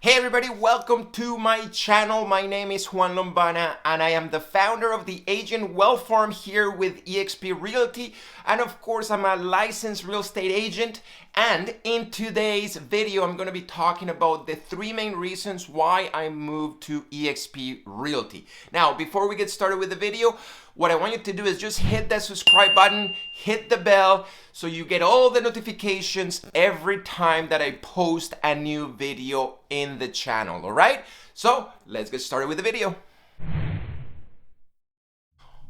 Hey everybody, welcome to my channel. My name is Juan Lombana and I am the founder of the Agent Wealth Farm here with eXp Realty. And of course, I'm a licensed real estate agent. And in today's video, I'm going to be talking about the three main reasons why I moved to eXp Realty. Now, before we get started with the video, what I want you to do is just hit that subscribe button, hit the bell, so you get all the notifications every time that I post a new video in the channel, all right? So let's get started with the video.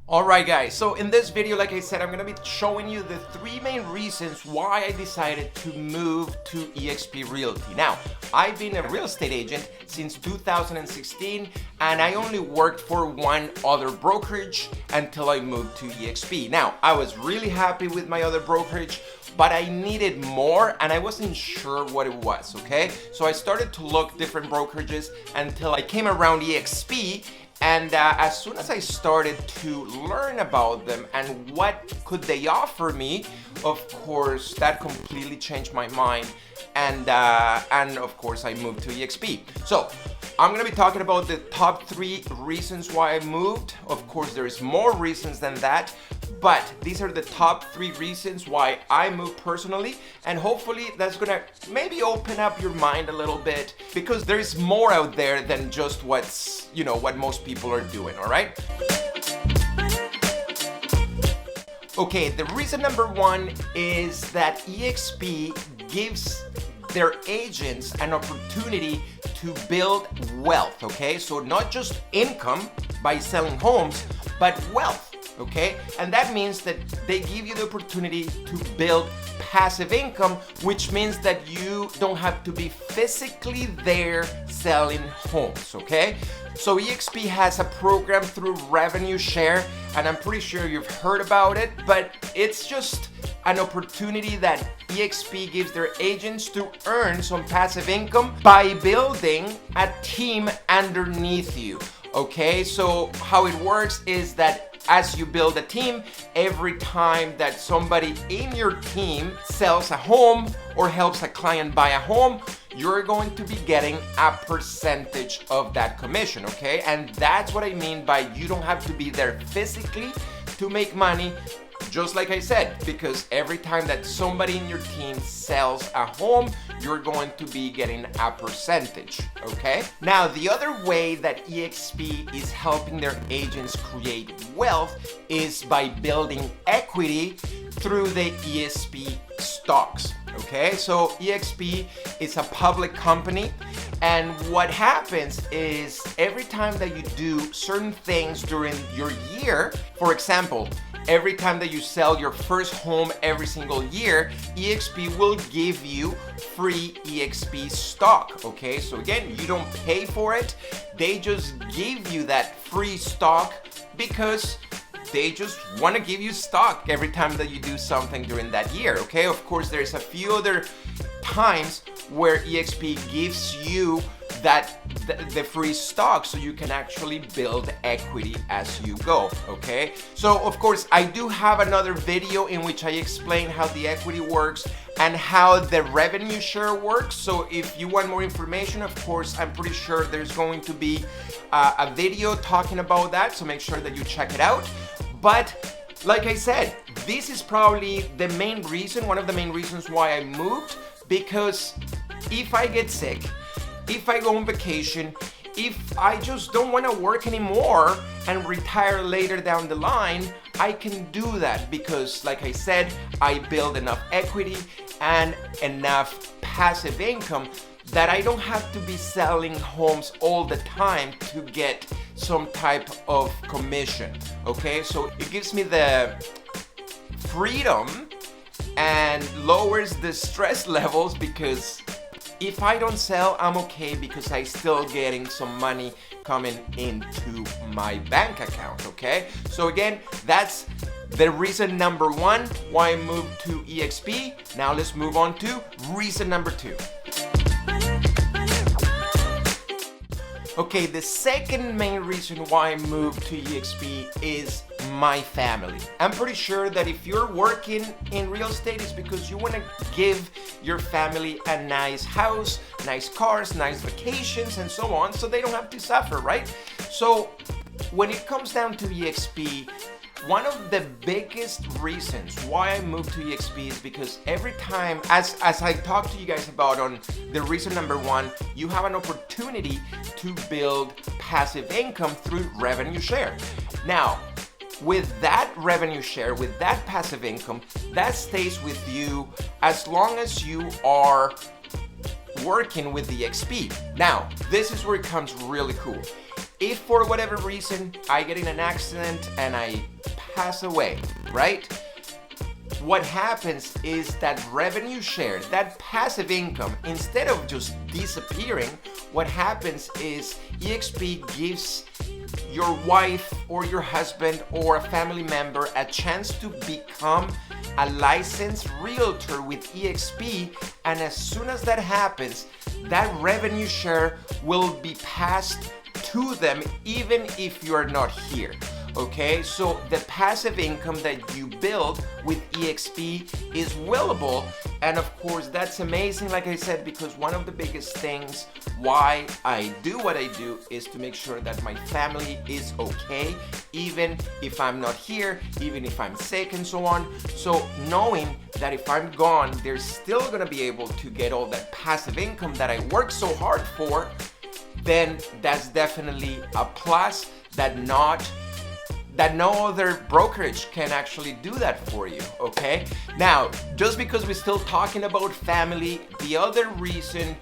Alright guys, so in this video, like I said, I'm going to be showing you the three main reasons why I decided to move to eXp Realty. Now, I've been a real estate agent since 2016 and I only worked for one other brokerage until I moved to eXp. Now, I was really happy with my other brokerage, but I needed more and I wasn't sure what it was, okay? So I started to look different brokerages until I came around eXp. And as soon as I started to learn about them and what could they offer me, of course, that completely changed my mind. And of course, I moved to eXp. So I'm gonna be talking about the top three reasons why I moved. Of course, there's more reasons than that, but these are the top three reasons why I moved personally. And hopefully that's gonna maybe open up your mind a little bit, because there is more out there than just what most people are doing, all right? Okay, the reason number one is that eXp gives their agents an opportunity to build wealth, okay? So not just income by selling homes, but wealth, okay? And that means that they give you the opportunity to build passive income, which means that you don't have to be physically there selling homes, okay? So eXp has a program through revenue share, and I'm pretty sure you've heard about it, but it's just an opportunity that eXp gives their agents to earn some passive income by building a team underneath you, okay? So how it works is that as you build a team, every time that somebody in your team sells a home or helps a client buy a home, you're going to be getting a percentage of that commission, okay? And that's what I mean by you don't have to be there physically to make money, just like I said, because every time that somebody in your team sells a home, you're going to be getting a percentage, okay? Now, the other way that eXp is helping their agents create wealth is by building equity through the eXp stocks, okay? So eXp is a public company, and what happens is every time that you do certain things during your year, for example, every time that you sell your first home every single year, eXp will give you free eXp stock, okay? So again, you don't pay for it. They just give you that free stock because they just want to give you stock every time that you do something during that year, okay? Of course, there's a few other times where eXp gives you the free stock so you can actually build equity as you go, okay? So of course, I do have another video in which I explain how the equity works and how the revenue share works. So if you want more information, of course, I'm pretty sure there's going to be a video talking about that, so make sure that you check it out. But like I said, this is probably the main reason, one of the main reasons why I moved, because if I get sick, if I go on vacation, if I just don't want to work anymore and retire later down the line, I can do that because, like I said, I build enough equity and enough passive income that I don't have to be selling homes all the time to get some type of commission, okay? So it gives me the freedom and lowers the stress levels, because if I don't sell, I'm okay because I still getting some money coming into my bank account, okay? So again, that's the reason number one why I moved to eXp. Now let's move on to reason number two. Okay, the second main reason why I moved to eXp is my family. I'm pretty sure that if you're working in real estate, it's because you want to give your family a nice house, nice cars, nice vacations, and so on, so they don't have to suffer, right? So when it comes down to eXp, one of the biggest reasons why I moved to eXp is because every time, as I talked to you guys about on the reason number one, you have an opportunity to build passive income through revenue share. Now, with that revenue share, with that passive income, that stays with you as long as you are working with eXp. Now, this is where it becomes really cool. If for whatever reason I get in an accident and I pass away, right? What happens is that revenue share, that passive income, instead of just disappearing, what happens is eXp gives your wife or your husband or a family member a chance to become a licensed realtor with eXp, and as soon as that happens, that revenue share will be passed to them even if you're not here. Okay, so the passive income that you build with eXp is willable, and of course that's amazing, like I said, because one of the biggest things why I do what I do is to make sure that my family is okay, even if I'm not here, even if I'm sick and so on. So knowing that if I'm gone, they're still gonna be able to get all that passive income that I worked so hard for, then that's definitely a plus that no other brokerage can actually do that for you, okay? Now, just because we're still talking about family, the other reason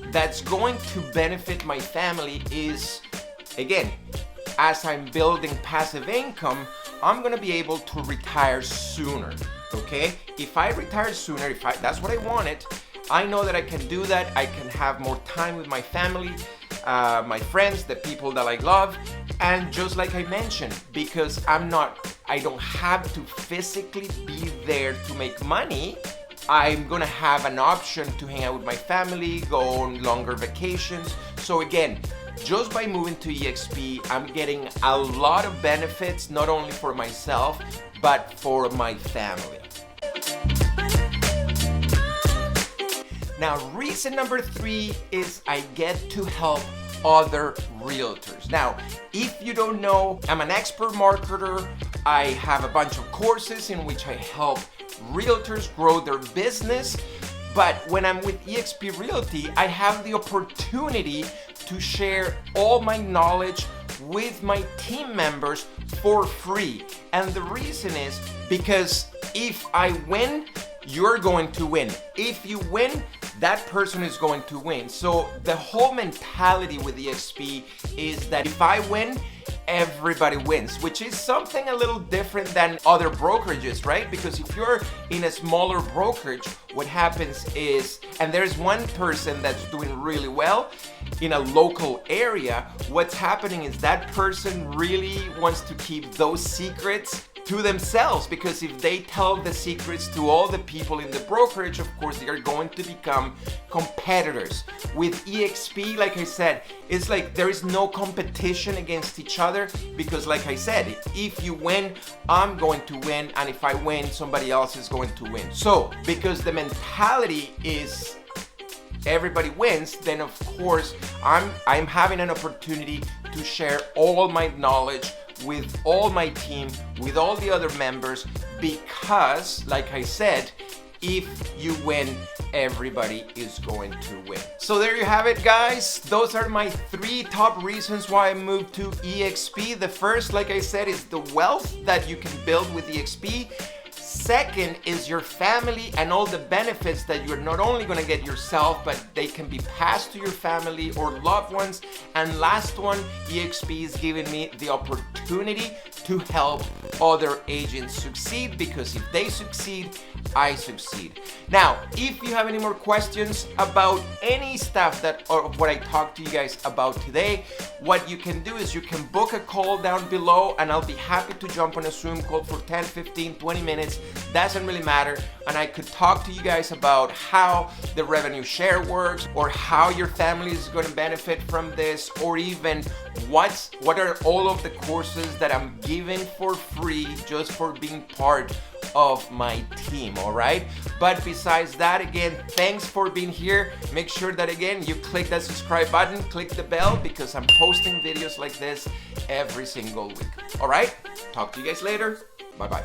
that's going to benefit my family is, again, as I'm building passive income, I'm gonna be able to retire sooner, okay? If I retire sooner, that's what I wanted, I know that I can do that. I can have more time with my family, my friends, the people that I love. And just like I mentioned, because I don't have to physically be there to make money, I'm gonna have an option to hang out with my family, go on longer vacations. So again, just by moving to eXp, I'm getting a lot of benefits, not only for myself, but for my family. Now, reason number 3 is I get to help other realtors. Now, if you don't know, I'm an expert marketer. I have a bunch of courses in which I help realtors grow their business. But when I'm with eXp Realty, I have the opportunity to share all my knowledge with my team members for free. And the reason is because if I win, you're going to win. If you win, that person is going to win. So the whole mentality with eXp is that if I win, everybody wins, which is something a little different than other brokerages, right? Because if you're in a smaller brokerage, what happens is, and there's one person that's doing really well in a local area, what's happening is that person really wants to keep those secrets to themselves, because if they tell the secrets to all the people in the brokerage, of course they are going to become competitors. With eXp, like I said, it's like there is no competition against each other, because like I said, if you win, I'm going to win, and if I win, somebody else is going to win. So because the mentality is everybody wins, then of course I'm having an opportunity to share all my knowledge with all my team, with all the other members, because like I said, if you win, everybody is going to win. So there you have it, guys. Those are my 3 top reasons why I moved to eXp. The first, like I said, is the wealth that you can build with eXp. Second is your family and all the benefits that you're not only going to get yourself, but they can be passed to your family or loved ones. And last one, eXp is giving me the opportunity to help other agents succeed, because if they succeed, I succeed. Now, if you have any more questions about any stuff or what I talked to you guys about today, what you can do is you can book a call down below, and I'll be happy to jump on a Zoom call for 10, 15, 20 minutes. Doesn't really matter. And I could talk to you guys about how the revenue share works, or how your family is going to benefit from this, or even what are all of the courses that I'm giving for free just for being part of my team, all right? But besides that, again, thanks for being here. Make sure that, again, you click that subscribe button, click the bell, because I'm posting videos like this every single week. All right? Talk to you guys later. Bye-bye.